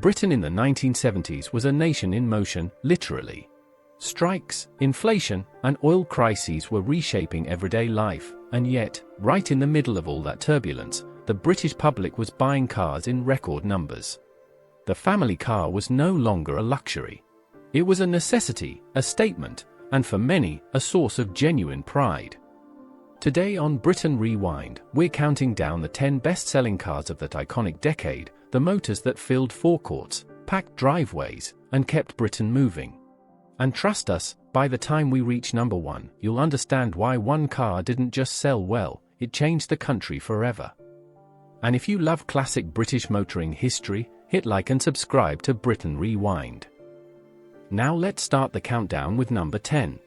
Britain in the 1970s was a nation in motion, literally. Strikes, inflation, and oil crises were reshaping everyday life, and yet, right in the middle of all that turbulence, the British public was buying cars in record numbers. The family car was no longer a luxury. It was a necessity, a statement, and for many, a source of genuine pride. Today on Britain Rewind, we're counting down the 10 best-selling cars of that iconic decade, the motors that filled forecourts, packed driveways, and kept Britain moving. And trust us, by the time we reach number 1, you'll understand why one car didn't just sell well, it changed the country forever. And if you love classic British motoring history, hit like and subscribe to Britain Rewind. Now let's start the countdown with number 10.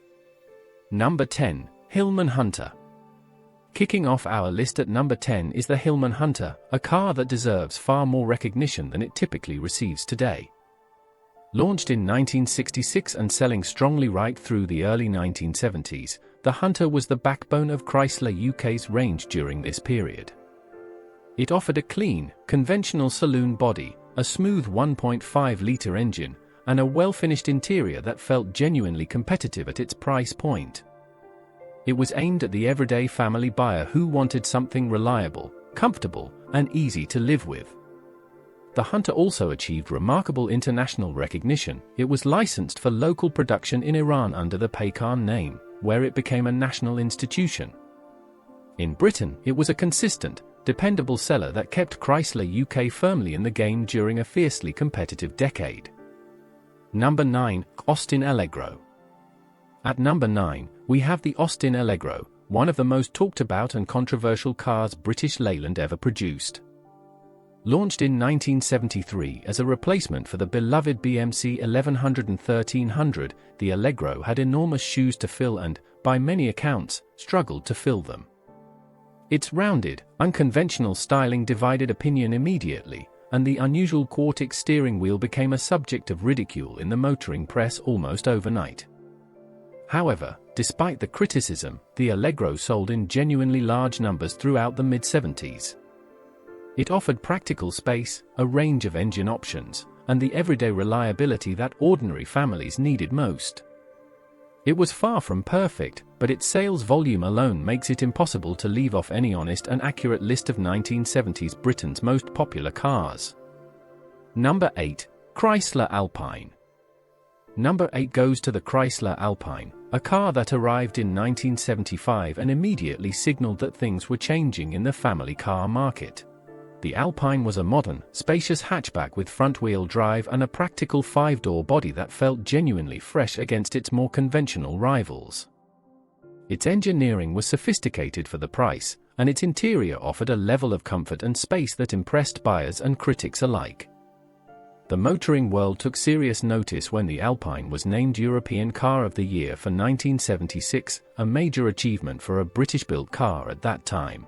Number 10, Hillman Hunter. Kicking off our list at number 10 is the Hillman Hunter, a car that deserves far more recognition than it typically receives today. Launched in 1966 and selling strongly right through the early 1970s, the Hunter was the backbone of Chrysler UK's range during this period. It offered a clean, conventional saloon body, a smooth 1.5-litre engine, and a well-finished interior that felt genuinely competitive at its price point. It was aimed at the everyday family buyer who wanted something reliable, comfortable, and easy to live with. The Hunter also achieved remarkable international recognition. It was licensed for local production in Iran under the Paykan name, where it became a national institution. In Britain, it was a consistent, dependable seller that kept Chrysler UK firmly in the game during a fiercely competitive decade. Number 9, Austin Allegro. At number 9, we have the Austin Allegro, one of the most talked about and controversial cars British Leyland ever produced. Launched in 1973 as a replacement for the beloved BMC 1100 and 1300, the Allegro had enormous shoes to fill and, by many accounts, struggled to fill them. Its rounded, unconventional styling divided opinion immediately, and the unusual quartic steering wheel became a subject of ridicule in the motoring press almost overnight. However, despite the criticism, the Allegro sold in genuinely large numbers throughout the mid-70s. It offered practical space, a range of engine options, and the everyday reliability that ordinary families needed most. It was far from perfect, but its sales volume alone makes it impossible to leave off any honest and accurate list of 1970s Britain's most popular cars. Number 8, Chrysler Alpine. Number 8 goes to the Chrysler Alpine, a car that arrived in 1975 and immediately signaled that things were changing in the family car market. The Alpine was a modern, spacious hatchback with front-wheel drive and a practical 5-door body that felt genuinely fresh against its more conventional rivals. Its engineering was sophisticated for the price, and its interior offered a level of comfort and space that impressed buyers and critics alike. The motoring world took serious notice when the Alpine was named European Car of the Year for 1976, a major achievement for a British-built car at that time.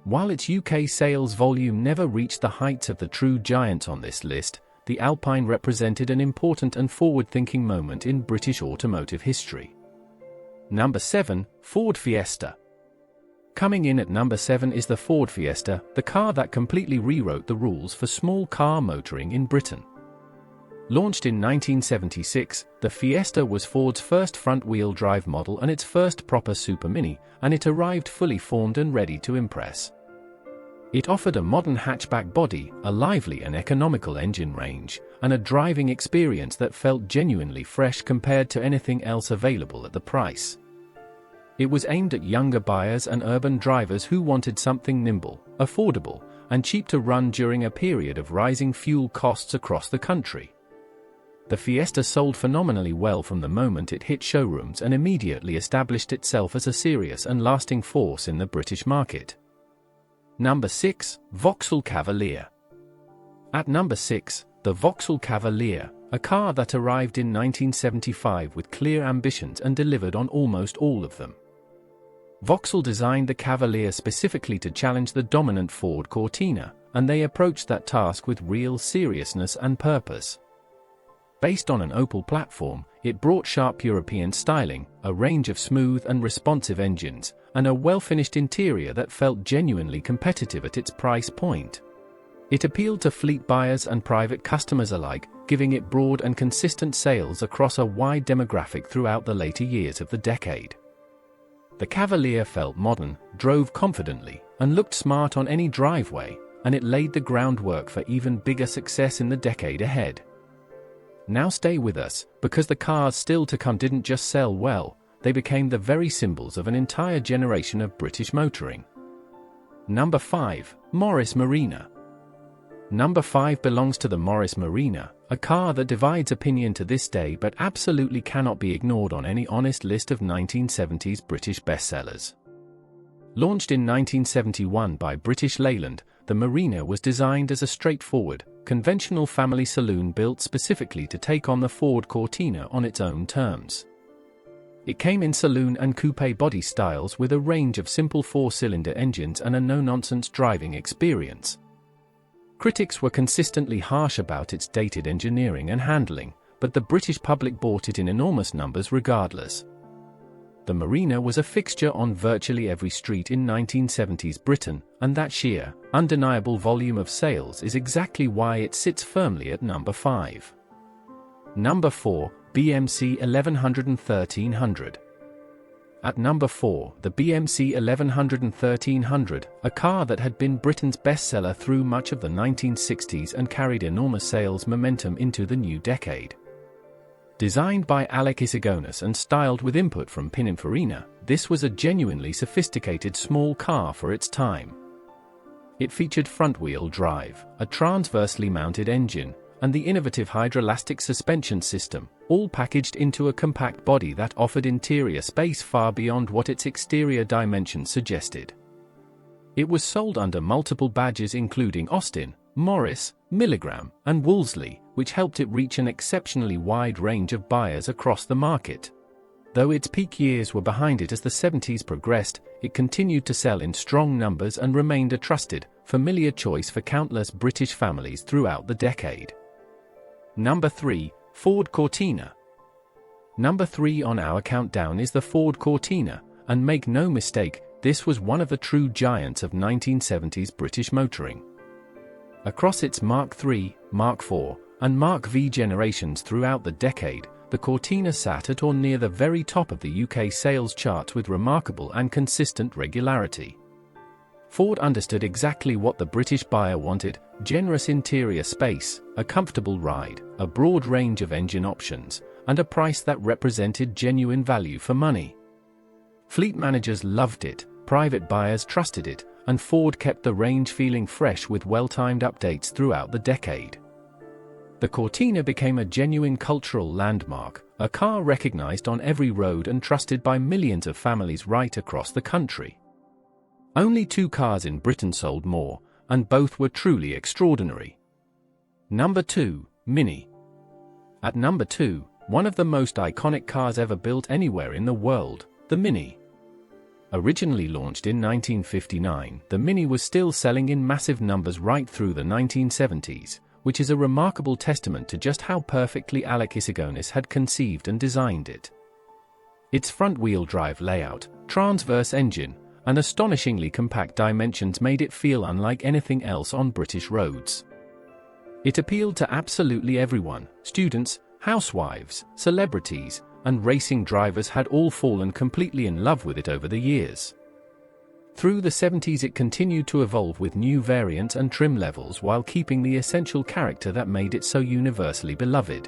While its UK sales volume never reached the heights of the true giants on this list, the Alpine represented an important and forward-thinking moment in British automotive history. Number 7, Ford Fiesta. Coming in at number 7 is the Ford Fiesta, the car that completely rewrote the rules for small car motoring in Britain. Launched in 1976, the Fiesta was Ford's first front-wheel drive model and its first proper supermini, and it arrived fully formed and ready to impress. It offered a modern hatchback body, a lively and economical engine range, and a driving experience that felt genuinely fresh compared to anything else available at the price. It was aimed at younger buyers and urban drivers who wanted something nimble, affordable, and cheap to run during a period of rising fuel costs across the country. The Fiesta sold phenomenally well from the moment it hit showrooms and immediately established itself as a serious and lasting force in the British market. Number 6, Vauxhall Cavalere. At number 6, the Vauxhall Cavalere, a car that arrived in 1975 with clear ambitions and delivered on almost all of them. Vauxhall designed the Cavalere specifically to challenge the dominant Ford Cortina, and they approached that task with real seriousness and purpose. Based on an Opel platform, it brought sharp European styling, a range of smooth and responsive engines, and a well-finished interior that felt genuinely competitive at its price point. It appealed to fleet buyers and private customers alike, giving it broad and consistent sales across a wide demographic throughout the later years of the decade. The Cavalier felt modern, drove confidently, and looked smart on any driveway, and it laid the groundwork for even bigger success in the decade ahead. Now stay with us, because the cars still to come didn't just sell well, they became the very symbols of an entire generation of British motoring. Number 5. Morris Marina. Number 5 belongs to the Morris Marina, a car that divides opinion to this day but absolutely cannot be ignored on any honest list of 1970s British bestsellers. Launched in 1971 by British Leyland, the Marina was designed as a straightforward, conventional family saloon built specifically to take on the Ford Cortina on its own terms. It came in saloon and coupe body styles with a range of simple four-cylinder engines and a no-nonsense driving experience. Critics were consistently harsh about its dated engineering and handling, but the British public bought it in enormous numbers regardless. The Marina was a fixture on virtually every street in 1970s Britain, and that sheer, undeniable volume of sales is exactly why it sits firmly at number 5. Number 4. BMC 1100 and 1300. At number 4, the BMC 1100 and 1300, a car that had been Britain's bestseller through much of the 1960s and carried enormous sales momentum into the new decade. Designed by Alec Isigonis and styled with input from Pininfarina, this was a genuinely sophisticated small car for its time. It featured front-wheel drive, a transversely mounted engine, and the innovative hydroelastic suspension system, all packaged into a compact body that offered interior space far beyond what its exterior dimensions suggested. It was sold under multiple badges including Austin, Morris, Milligram, and Wolseley, which helped it reach an exceptionally wide range of buyers across the market. Though its peak years were behind it as the 70s progressed, it continued to sell in strong numbers and remained a trusted, familiar choice for countless British families throughout the decade. Number 3. Ford Cortina. Number 3 on our countdown is the Ford Cortina, and make no mistake, this was one of the true giants of 1970s British motoring. Across its Mark III, Mark IV, and Mark V generations throughout the decade, the Cortina sat at or near the very top of the UK sales charts with remarkable and consistent regularity. Ford understood exactly what the British buyer wanted: generous interior space, a comfortable ride, a broad range of engine options, and a price that represented genuine value for money. Fleet managers loved it, private buyers trusted it, and Ford kept the range feeling fresh with well-timed updates throughout the decade. The Cortina became a genuine cultural landmark, a car recognized on every road and trusted by millions of families right across the country. Only 2 cars in Britain sold more, and both were truly extraordinary. Number 2. Mini. At number 2, one of the most iconic cars ever built anywhere in the world, the Mini. Originally launched in 1959, the Mini was still selling in massive numbers right through the 1970s, which is a remarkable testament to just how perfectly Alec Isigonis had conceived and designed it. Its front-wheel drive layout, transverse engine, and astonishingly compact dimensions made it feel unlike anything else on British roads. It appealed to absolutely everyone: students, housewives, celebrities, and racing drivers had all fallen completely in love with it over the years. Through the 70s it continued to evolve with new variants and trim levels while keeping the essential character that made it so universally beloved.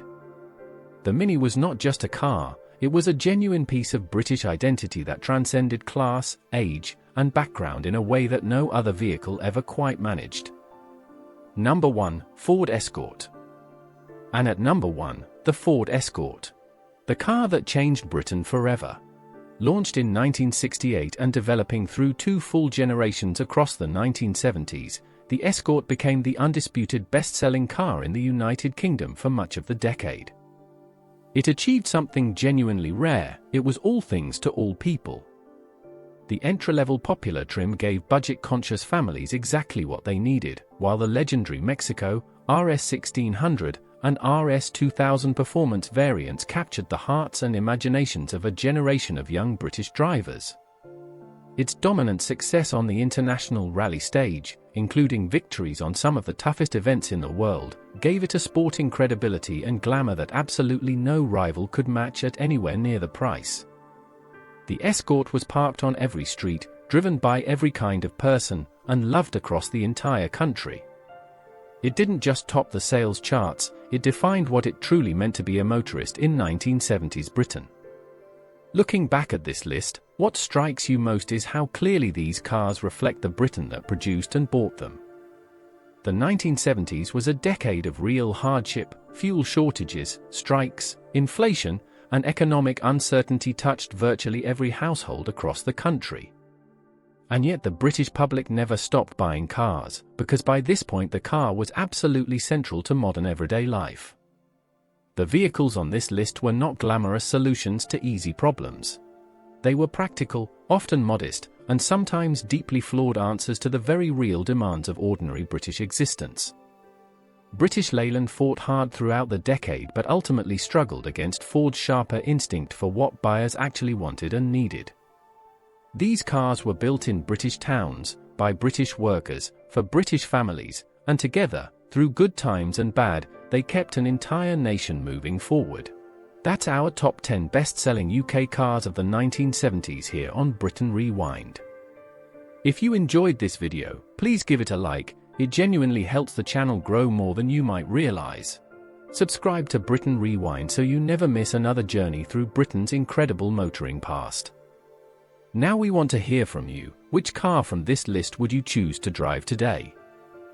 The Mini was not just a car, it was a genuine piece of British identity that transcended class, age, and background in a way that no other vehicle ever quite managed. Number 1. Ford Escort. And at number 1, the Ford Escort. The car that changed Britain forever. Launched in 1968 and developing through 2 full generations across the 1970s, the Escort became the undisputed best-selling car in the United Kingdom for much of the decade. It achieved something genuinely rare: it was all things to all people. The entry-level popular trim gave budget-conscious families exactly what they needed, while the legendary Mexico, RS 1600, and RS 2000 performance variants captured the hearts and imaginations of a generation of young British drivers. Its dominant success on the international rally stage, including victories on some of the toughest events in the world, gave it a sporting credibility and glamour that absolutely no rival could match at anywhere near the price. The Escort was parked on every street, driven by every kind of person, and loved across the entire country. It didn't just top the sales charts, it defined what it truly meant to be a motorist in 1970s Britain. Looking back at this list, what strikes you most is how clearly these cars reflect the Britain that produced and bought them. The 1970s was a decade of real hardship, fuel shortages, strikes, inflation, and economic uncertainty touched virtually every household across the country. And yet the British public never stopped buying cars, because by this point the car was absolutely central to modern everyday life. The vehicles on this list were not glamorous solutions to easy problems. They were practical, often modest, and sometimes deeply flawed answers to the very real demands of ordinary British existence. British Leyland fought hard throughout the decade but ultimately struggled against Ford's sharper instinct for what buyers actually wanted and needed. These cars were built in British towns, by British workers, for British families, and together, through good times and bad, they kept an entire nation moving forward. That's our top 10 best-selling UK cars of the 1970s here on Britain Rewind. If you enjoyed this video, please give it a like, it genuinely helps the channel grow more than you might realize. Subscribe to Britain Rewind so you never miss another journey through Britain's incredible motoring past. Now we want to hear from you. Which car from this list would you choose to drive today?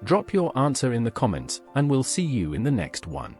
Drop your answer in the comments, and we'll see you in the next one.